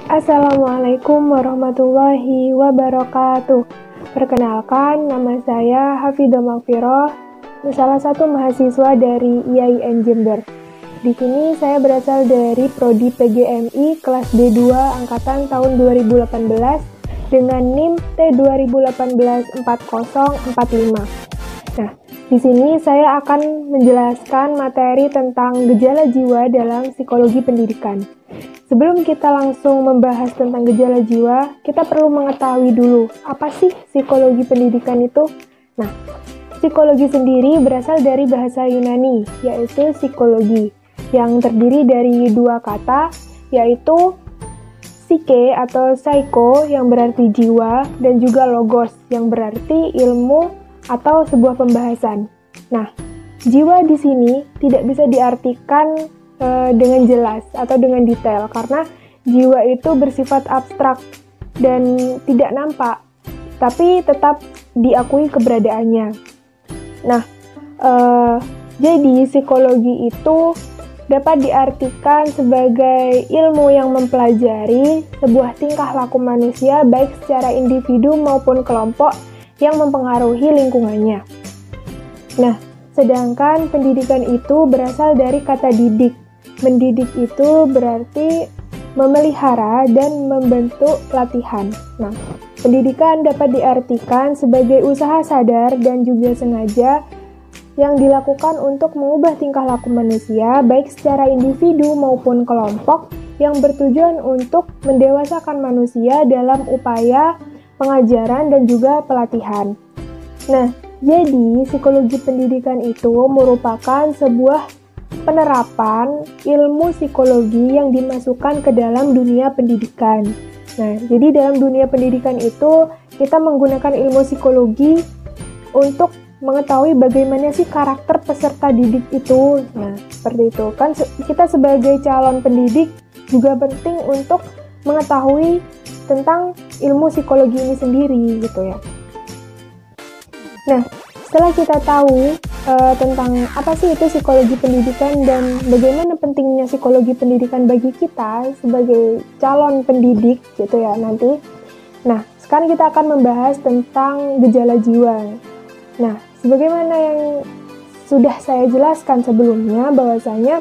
Assalamualaikum warahmatullahi wabarakatuh. Perkenalkan, nama saya Hafidah Magfiroh, salah satu mahasiswa dari IAIN Jember. Di sini saya berasal dari Prodi PGMI kelas D2 angkatan tahun 2018 dengan NIM T20184045. Nah, di sini saya akan menjelaskan materi tentang gejala jiwa dalam psikologi pendidikan. Sebelum kita langsung membahas tentang gejala jiwa, kita perlu mengetahui dulu, apa sih psikologi pendidikan itu? Nah, psikologi sendiri berasal dari bahasa Yunani, yaitu psikologi, yang terdiri dari dua kata, yaitu psyche atau psycho yang berarti jiwa, dan juga logos yang berarti ilmu atau sebuah pembahasan. Nah, jiwa di sini tidak bisa diartikan dengan jelas atau dengan detail karena jiwa itu bersifat abstrak dan tidak nampak, tapi tetap diakui keberadaannya. Nah, jadi psikologi itu dapat diartikan sebagai ilmu yang mempelajari sebuah tingkah laku manusia baik secara individu maupun kelompok yang mempengaruhi lingkungannya. Nah, sedangkan pendidikan itu berasal dari kata didik. Mendidik itu berarti memelihara dan membentuk latihan. Nah, pendidikan dapat diartikan sebagai usaha sadar dan juga sengaja yang dilakukan untuk mengubah tingkah laku manusia baik secara individu maupun kelompok yang bertujuan untuk mendewasakan manusia dalam upaya pengajaran dan juga pelatihan. Nah, jadi psikologi pendidikan itu merupakan sebuah penerapan ilmu psikologi yang dimasukkan ke dalam dunia pendidikan. Nah, jadi dalam dunia pendidikan itu kita menggunakan ilmu psikologi untuk mengetahui bagaimana sih karakter peserta didik itu. Nah, seperti itu. Kan kita sebagai calon pendidik juga penting untuk mengetahui tentang ilmu psikologi ini sendiri gitu ya. Nah, setelah kita tahu tentang apa sih itu psikologi pendidikan dan bagaimana pentingnya psikologi pendidikan bagi kita sebagai calon pendidik gitu ya nanti. Nah, sekarang kita akan membahas tentang gejala jiwa. Nah, sebagaimana yang sudah saya jelaskan sebelumnya bahwasanya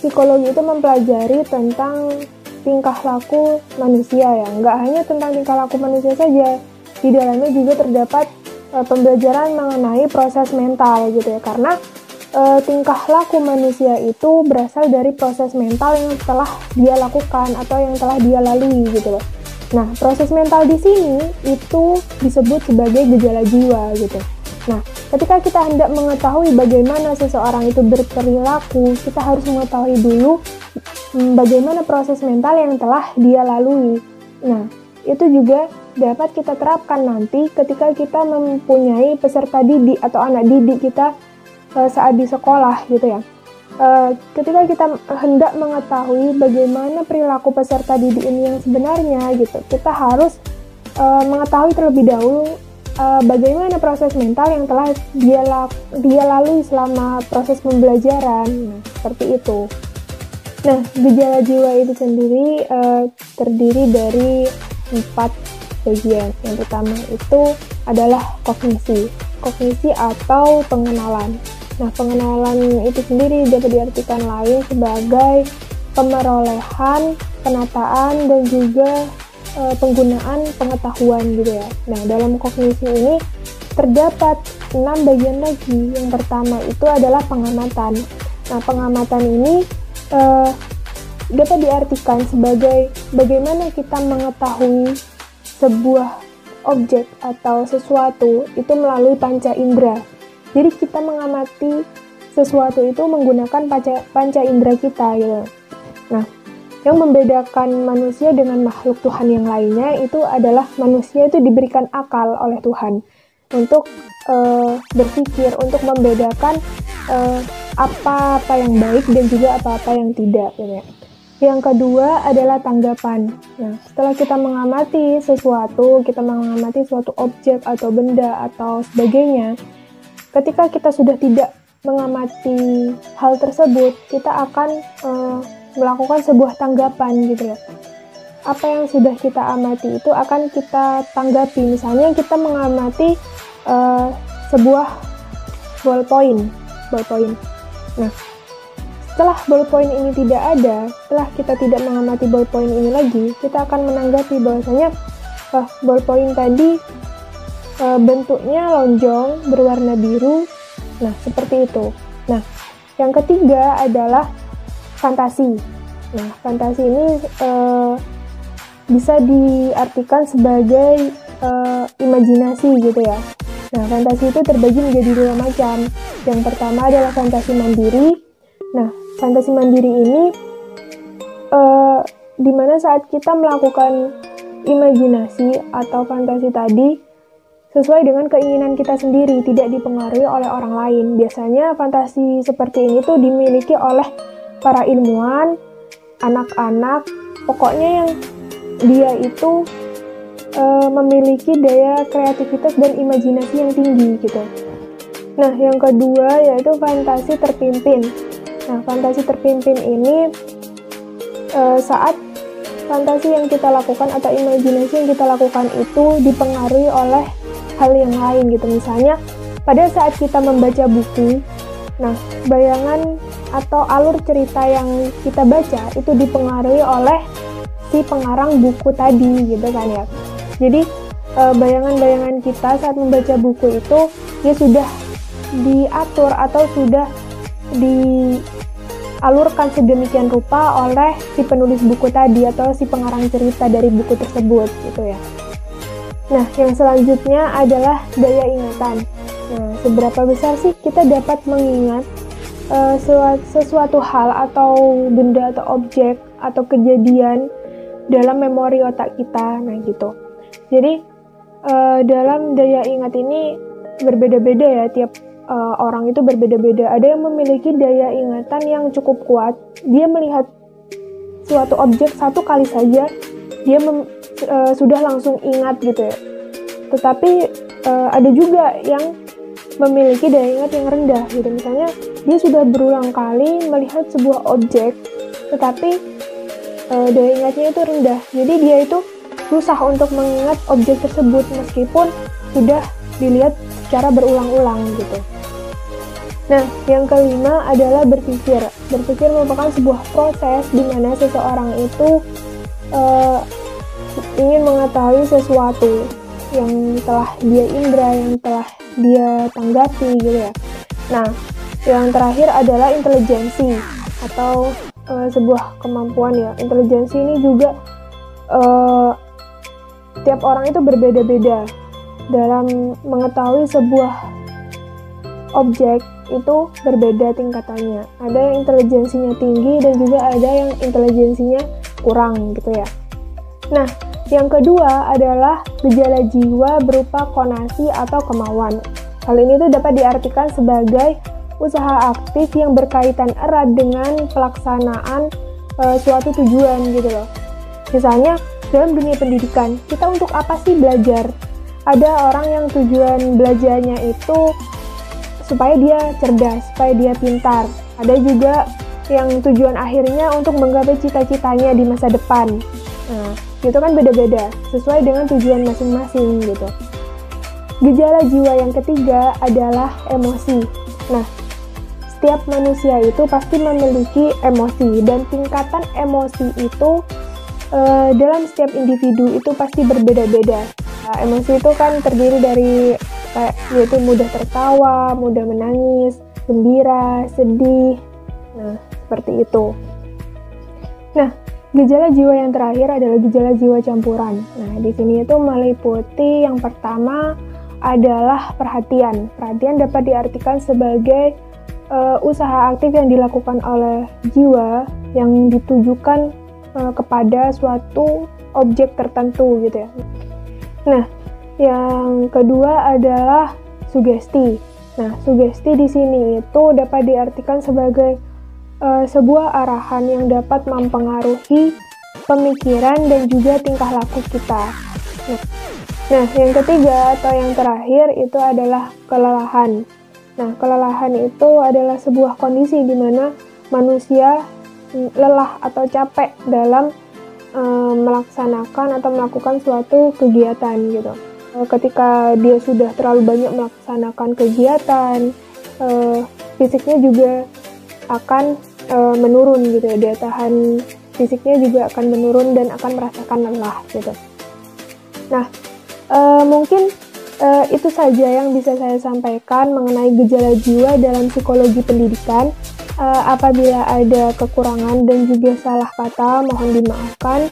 psikologi itu mempelajari tentang tingkah laku manusia ya, nggak hanya tentang tingkah laku manusia saja. Di dalamnya juga terdapat pembelajaran mengenai proses mental gitu ya, karena tingkah laku manusia itu berasal dari proses mental yang telah dia lakukan atau yang telah dia lalui gitu loh. Nah, proses mental di sini itu disebut sebagai gejala jiwa gitu. Nah, ketika kita hendak mengetahui bagaimana seseorang itu berperilaku, kita harus mengetahui dulu bagaimana proses mental yang telah dia lalui. Nah, itu juga dapat kita terapkan nanti ketika kita mempunyai peserta didik atau anak didik kita saat di sekolah gitu ya. Ketika kita hendak mengetahui bagaimana perilaku peserta didik ini yang sebenarnya gitu, kita harus mengetahui terlebih dahulu bagaimana proses mental yang telah dia lalui selama proses pembelajaran. Nah, seperti itu. Nah, gejala jiwa itu sendiri terdiri dari 4 bagian. Yang pertama itu adalah kognisi atau pengenalan. Nah, pengenalan itu sendiri dapat diartikan lain sebagai pemerolehan, penataan, dan juga penggunaan pengetahuan gitu ya. Nah, dalam kognisi ini terdapat 6 bagian lagi. Yang pertama itu adalah pengamatan. Nah, pengamatan ini dapat diartikan sebagai bagaimana kita mengetahui sebuah objek atau sesuatu itu melalui panca indera. Jadi kita mengamati sesuatu itu menggunakan panca indera kita gitu. Nah, yang membedakan manusia dengan makhluk Tuhan yang lainnya itu adalah manusia itu diberikan akal oleh Tuhan untuk berpikir, untuk membedakan apa-apa yang baik dan juga apa-apa yang tidak gitu ya. Yang kedua adalah tanggapan. Nah, setelah kita mengamati sesuatu, kita mengamati suatu objek atau benda atau sebagainya, ketika kita sudah tidak mengamati hal tersebut, kita akan melakukan sebuah tanggapan gitu ya. Apa yang sudah kita amati itu akan kita tanggapi. Misalnya kita mengamati sebuah ballpoint. Nah, setelah ballpoint ini tidak ada, setelah kita tidak mengamati ballpoint ini lagi, kita akan menanggapi bahwasanya ballpoint tadi bentuknya lonjong, berwarna biru. Nah, seperti itu. Nah, yang ketiga adalah fantasi. Nah, fantasi ini bisa diartikan sebagai imajinasi gitu ya. Nah, fantasi itu terbagi menjadi dua macam. Yang pertama adalah fantasi mandiri. Nah, fantasi mandiri ini di mana saat kita melakukan imajinasi atau fantasi tadi sesuai dengan keinginan kita sendiri, tidak dipengaruhi oleh orang lain. Biasanya fantasi seperti ini tuh dimiliki oleh para ilmuwan, anak-anak, pokoknya yang dia itu memiliki daya kreativitas dan imajinasi yang tinggi gitu. Nah, yang kedua yaitu fantasi terpimpin. Nah, fantasi terpimpin ini saat fantasi yang kita lakukan atau imajinasi yang kita lakukan itu dipengaruhi oleh hal yang lain gitu. Misalnya, pada saat kita membaca buku, nah, bayangan atau alur cerita yang kita baca itu dipengaruhi oleh si pengarang buku tadi gitu kan ya. Jadi bayangan-bayangan kita saat membaca buku itu ya sudah diatur atau sudah dialurkan sedemikian rupa oleh si penulis buku tadi atau si pengarang cerita dari buku tersebut gitu ya. Nah, yang selanjutnya adalah daya ingatan. Nah, seberapa besar sih kita dapat mengingat sesuatu hal atau benda atau objek atau kejadian dalam memori otak kita, nah gitu. Jadi dalam daya ingat ini berbeda-beda ya, tiap orang itu berbeda-beda. Ada yang memiliki daya ingatan yang cukup kuat, dia melihat suatu objek satu kali saja, dia sudah langsung ingat gitu ya. Tetapi ada juga yang memiliki daya ingat yang rendah gitu. Misalnya dia sudah berulang kali melihat sebuah objek, tetapi daya ingatnya itu rendah. Jadi dia itu susah untuk mengingat objek tersebut meskipun sudah dilihat secara berulang-ulang gitu. Nah, yang kelima adalah berpikir. Berpikir merupakan sebuah proses di mana seseorang itu ingin mengetahui sesuatu yang telah dia indra, yang telah dia tanggapi gitu ya. Nah, yang terakhir adalah intelijensi atau sebuah kemampuan ya. Intelijensi ini juga tiap orang itu berbeda-beda dalam mengetahui sebuah objek itu berbeda tingkatannya. Ada yang intelijensinya tinggi dan juga ada yang intelijensinya kurang gitu ya. Nah, yang kedua adalah gejala jiwa berupa konasi atau kemauan. Hal ini tuh dapat diartikan sebagai usaha aktif yang berkaitan erat dengan pelaksanaan suatu tujuan gitu loh. Misalnya dalam dunia pendidikan, kita untuk apa sih belajar? Ada orang yang tujuan belajarnya itu supaya dia cerdas, supaya dia pintar. Ada juga yang tujuan akhirnya untuk menggapai cita-citanya di masa depan. Nah, itu kan beda-beda, sesuai dengan tujuan masing-masing gitu. Gejala jiwa yang ketiga adalah emosi. Nah, setiap manusia itu pasti memiliki emosi, dan tingkatan emosi itu dalam setiap individu itu pasti berbeda-beda. Nah, emosi itu kan terdiri dari yaitu mudah tertawa, mudah menangis, gembira, sedih. Nah, seperti itu. Nah, gejala jiwa yang terakhir adalah gejala jiwa campuran. Nah, di sini itu meliputi yang pertama adalah perhatian. Perhatian dapat diartikan sebagai usaha aktif yang dilakukan oleh jiwa yang ditujukan kepada suatu objek tertentu gitu ya. Nah, yang kedua adalah sugesti. Nah, sugesti di sini itu dapat diartikan sebagai sebuah arahan yang dapat mempengaruhi pemikiran dan juga tingkah laku kita. Nah, yang ketiga atau yang terakhir itu adalah kelelahan. Nah, kelelahan itu adalah sebuah kondisi di mana manusia lelah atau capek dalam melaksanakan atau melakukan suatu kegiatan gitu. Ketika dia sudah terlalu banyak melaksanakan kegiatan, fisiknya juga akan menurun gitu ya, daya tahan fisiknya juga akan menurun dan akan merasakan lelah gitu. Nah, mungkin itu saja yang bisa saya sampaikan mengenai gejala jiwa dalam psikologi pendidikan. Apabila ada kekurangan dan juga salah kata, mohon dimaafkan.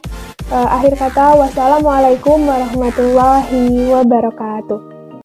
Akhir kata, wassalamualaikum warahmatullahi wabarakatuh.